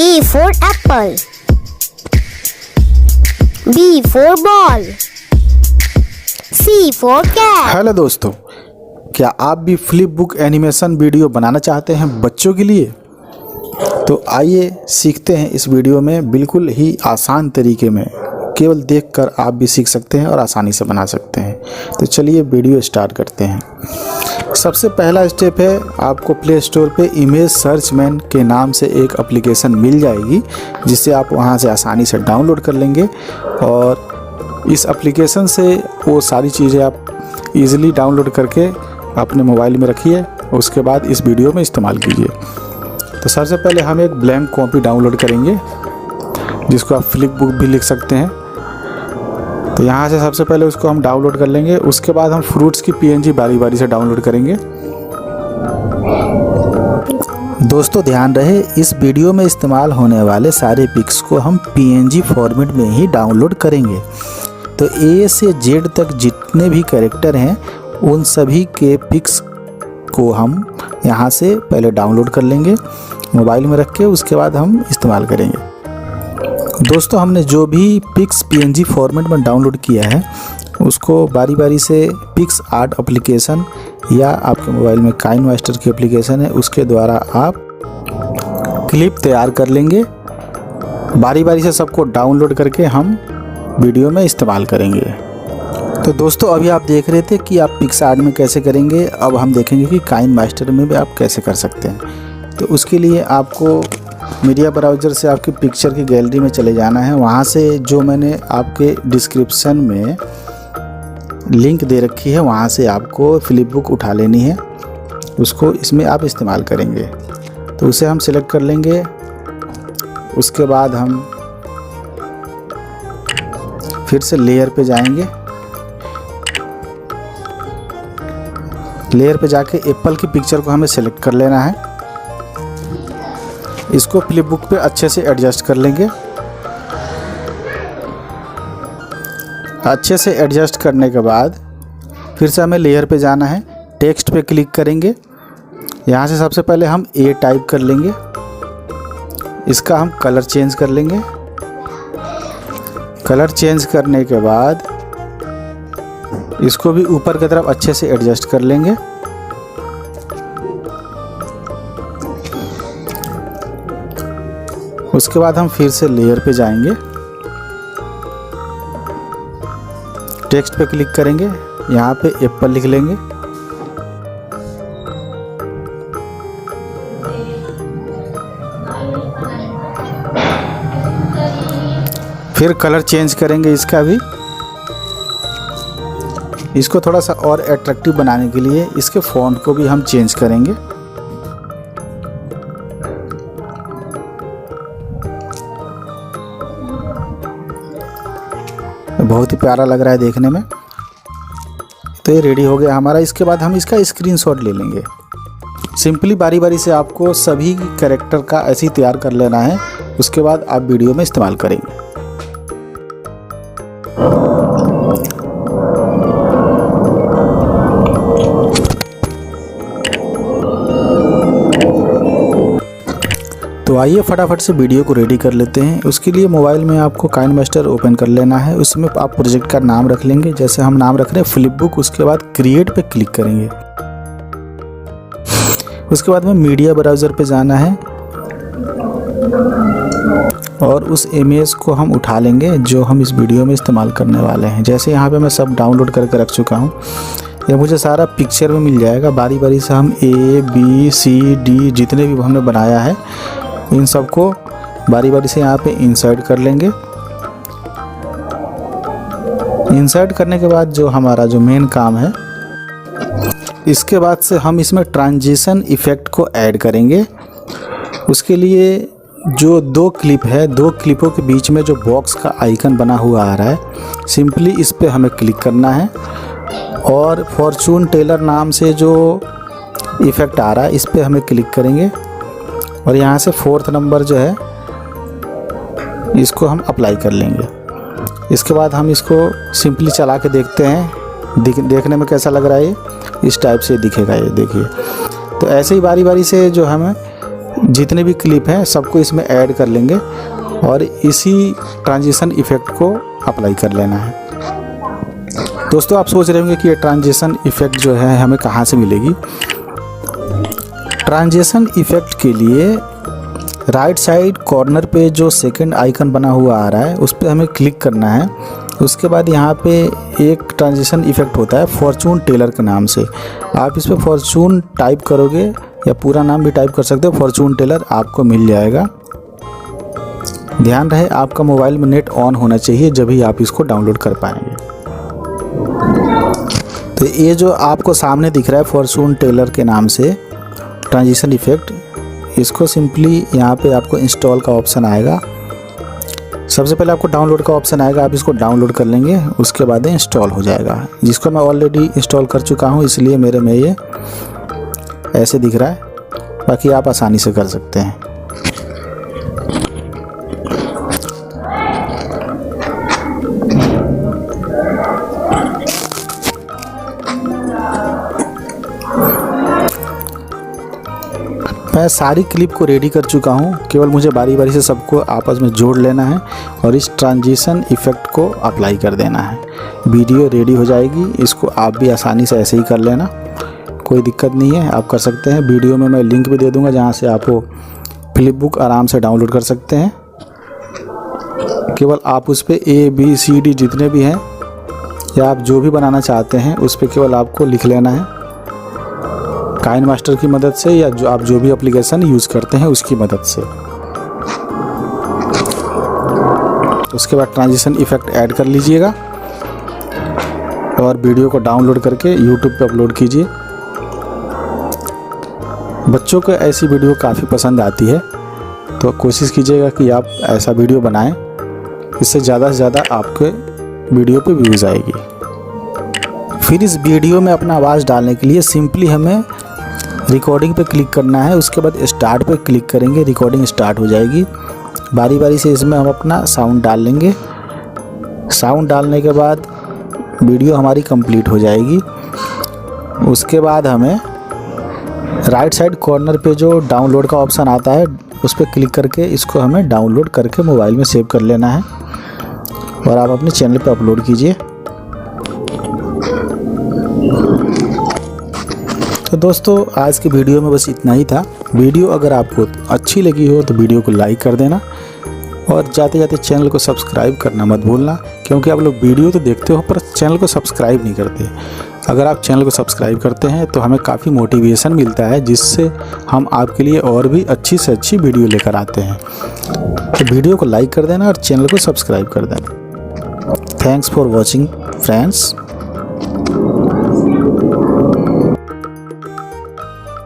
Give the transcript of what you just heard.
A for apple. B for ball. C for cat. Hello दोस्तों, क्या आप भी फ्लिप बुक एनिमेशन वीडियो बनाना चाहते हैं बच्चों के लिए? तो आइए सीखते हैं इस वीडियो में बिल्कुल ही आसान तरीके में। केवल देखकर आप भी सीख सकते हैं और आसानी से बना सकते हैं। तो चलिए वीडियो स्टार्ट करते हैं। सबसे पहला स्टेप है, आपको प्ले स्टोर पे इमेज सर्च मैन के नाम से एक एप्लीकेशन मिल जाएगी, जिसे आप वहां से आसानी से डाउनलोड कर लेंगे और इस एप्लीकेशन से वो सारी चीज़ें आप इजीली डाउनलोड करके अपने मोबाइल में रखिए। उसके बाद इस वीडियो में इस्तेमाल कीजिए। तो सबसे पहले हम एक ब्लैंक कॉपी डाउनलोड करेंगे, जिसको आप फ्लिप बुक भी लिख सकते हैं। तो यहाँ से सबसे पहले उसको हम डाउनलोड कर लेंगे। उसके बाद हम फ्रूट्स की PNG बारी बारी से डाउनलोड करेंगे। दोस्तों ध्यान रहे, इस वीडियो में इस्तेमाल होने वाले सारे पिक्स को हम PNG फॉर्मेट में ही डाउनलोड करेंगे। तो A से Z तक जितने भी कैरेक्टर हैं उन सभी के पिक्स को हम यहाँ से पहले डाउनलोड कर लेंगे मोबाइल में रख के। उसके बाद हम इस्तेमाल करेंगे। दोस्तों हमने जो भी पिक्स PNG फॉर्मेट में डाउनलोड किया है उसको बारी बारी से पिक्स आर्ट एप्लीकेशन या आपके मोबाइल में काइनमास्टर की एप्लीकेशन है उसके द्वारा आप क्लिप तैयार कर लेंगे। बारी बारी से सबको डाउनलोड करके हम वीडियो में इस्तेमाल करेंगे। तो दोस्तों अभी आप देख रहे थे कि आप पिक्स आर्ट में कैसे करेंगे। अब हम देखेंगे कि काइनमास्टर में भी आप कैसे कर सकते हैं। तो उसके लिए आपको मीडिया ब्राउज़र से आपकी पिक्चर की गैलरी में चले जाना है। वहाँ से जो मैंने आपके डिस्क्रिप्शन में लिंक दे रखी है वहाँ से आपको फ्लिप बुक उठा लेनी है। उसको इसमें आप इस्तेमाल करेंगे। तो उसे हम सिलेक्ट कर लेंगे। उसके बाद हम फिर से लेयर पे जाएंगे। लेयर पे जाके एप्पल की पिक्चर को हमें सेलेक्ट कर लेना है। इसको फ्लिप बुक पे अच्छे से एडजस्ट कर लेंगे। अच्छे से एडजस्ट करने के बाद फिर से हमें लेयर पे जाना है। टेक्स्ट पे क्लिक करेंगे। यहाँ से सबसे पहले हम A टाइप कर लेंगे। इसका हम कलर चेंज कर लेंगे। कलर चेंज करने के बाद इसको भी ऊपर की तरफ अच्छे से एडजस्ट कर लेंगे। उसके बाद हम फिर से लेयर पे जाएंगे। टेक्स्ट पे क्लिक करेंगे। यहाँ पे एप्पल लिख लेंगे। फिर कलर चेंज करेंगे इसका भी। इसको थोड़ा सा और अट्रैक्टिव बनाने के लिए इसके फॉन्ट को भी हम चेंज करेंगे। बहुत ही प्यारा लग रहा है देखने में। तो ये रेडी हो गया हमारा। इसके बाद हम इसका स्क्रीनशॉट ले लेंगे। सिंपली बारी बारी से आपको सभी कैरेक्टर का ऐसे ही तैयार कर लेना है। उसके बाद आप वीडियो में इस्तेमाल करेंगे। तो आइए फटाफट से वीडियो को रेडी कर लेते हैं। उसके लिए मोबाइल में आपको काइनमास्टर ओपन कर लेना है। उसमें आप प्रोजेक्ट का नाम रख लेंगे। जैसे हम नाम रख रहे हैं फ्लिप बुक। उसके बाद क्रिएट पे क्लिक करेंगे। उसके बाद में मीडिया ब्राउज़र पे जाना है और उस इमेज को हम उठा लेंगे जो हम इस वीडियो में इस्तेमाल करने वाले हैं। जैसे यहाँ पे मैं सब डाउनलोड करके रख चुका हूँ। यह मुझे सारा पिक्चर में मिल जाएगा। बारी बारी से हम A B C D जितने भी हमने बनाया है इन सबको बारी बारी से यहाँ पे इंसर्ट कर लेंगे। इंसर्ट करने के बाद जो हमारा जो मेन काम है, इसके बाद से हम इसमें ट्रांजिशन इफ़ेक्ट को ऐड करेंगे। उसके लिए जो दो क्लिप है, दो क्लिपों के बीच में जो बॉक्स का आइकन बना हुआ आ रहा है, सिंपली इस पे हमें क्लिक करना है और फॉर्चून टेलर नाम से जो इफ़ेक्ट आ रहा है इस पे हमें क्लिक करेंगे और यहाँ से 4th नंबर जो है इसको हम अप्लाई कर लेंगे। इसके बाद हम इसको सिंपली चला के देखते हैं देखने में कैसा लग रहा है। ये इस टाइप से दिखेगा, ये देखिए। तो ऐसे ही बारी बारी से जो हमें जितने भी क्लिप हैं सबको इसमें ऐड कर लेंगे और इसी ट्रांजिशन इफ़ेक्ट को अप्लाई कर लेना है। दोस्तों आप सोच रहे होंगे कि ये ट्रांजिशन इफ़ेक्ट जो है हमें कहाँ से मिलेगी। ट्रांजिशन इफ़ेक्ट के लिए राइट साइड कॉर्नर पे जो सेकंड आइकन बना हुआ आ रहा है उस पर हमें क्लिक करना है। उसके बाद यहाँ पे एक ट्रांजिशन इफ़ेक्ट होता है फॉर्चून टेलर के नाम से। आप इस पर फॉर्चून टाइप करोगे या पूरा नाम भी टाइप कर सकते हो, फॉर्चून टेलर आपको मिल जाएगा। ध्यान रहे आपका मोबाइल में नेट ऑन होना चाहिए जब ही आप इसको डाउनलोड कर पाएंगे। तो ये जो आपको सामने दिख रहा है फॉर्चून टेलर के नाम से ट्रांजिशन इफ़ेक्ट, इसको सिंपली यहाँ पे आपको इंस्टॉल का ऑप्शन आएगा। सबसे पहले आपको डाउनलोड का ऑप्शन आएगा, आप इसको डाउनलोड कर लेंगे, उसके बाद इंस्टॉल हो जाएगा। जिसको मैं ऑलरेडी इंस्टॉल कर चुका हूँ इसलिए मेरे में ये ऐसे दिख रहा है, बाकी आप आसानी से कर सकते हैं। मैं सारी क्लिप को रेडी कर चुका हूँ, केवल मुझे बारी बारी से सबको आपस में जोड़ लेना है और इस ट्रांजिशन इफ़ेक्ट को अप्लाई कर देना है। वीडियो रेडी हो जाएगी, इसको आप भी आसानी से ऐसे ही कर लेना, कोई दिक्कत नहीं है, आप कर सकते हैं। वीडियो में मैं लिंक भी दे दूँगा जहाँ से आप वो फ्लिप बुक आराम से डाउनलोड कर सकते हैं। केवल आप उस पर ABCD जितने भी हैं या आप जो भी बनाना चाहते हैं उस पर केवल आपको लिख लेना है काइन मास्टर की मदद से या जो आप जो भी एप्लीकेशन यूज़ करते हैं उसकी मदद से। उसके बाद ट्रांजिशन इफ़ेक्ट ऐड कर लीजिएगा और वीडियो को डाउनलोड करके YouTube पे अपलोड कीजिए। बच्चों को ऐसी वीडियो काफ़ी पसंद आती है, तो कोशिश कीजिएगा कि आप ऐसा वीडियो बनाएं, इससे ज़्यादा से ज़्यादा आपके वीडियो पे व्यूज़ आएगी। फिर इस वीडियो में अपना आवाज़ डालने के लिए सिंपली हमें रिकॉर्डिंग पे क्लिक करना है, उसके बाद स्टार्ट पे क्लिक करेंगे, रिकॉर्डिंग स्टार्ट हो जाएगी। बारी बारी से इसमें हम अपना साउंड डाल लेंगे। साउंड डालने के बाद वीडियो हमारी कंप्लीट हो जाएगी। उसके बाद हमें राइट साइड कॉर्नर पे जो डाउनलोड का ऑप्शन आता है उस पर क्लिक करके इसको हमें डाउनलोड करके मोबाइल में सेव कर लेना है और आप अपने चैनल पे अपलोड कीजिए। तो दोस्तों आज की वीडियो में बस इतना ही था। वीडियो अगर आपको अच्छी लगी हो तो वीडियो को लाइक कर देना और जाते जाते चैनल को सब्सक्राइब करना मत भूलना, क्योंकि आप लोग वीडियो तो देखते हो पर चैनल को सब्सक्राइब नहीं करते। अगर आप चैनल को सब्सक्राइब करते हैं तो हमें काफ़ी मोटिवेशन मिलता है, जिससे हम आपके लिए और भी अच्छी से अच्छी वीडियो लेकर आते हैं। तो वीडियो को लाइक कर देना और चैनल को सब्सक्राइब कर देना। Thanks for watching friends.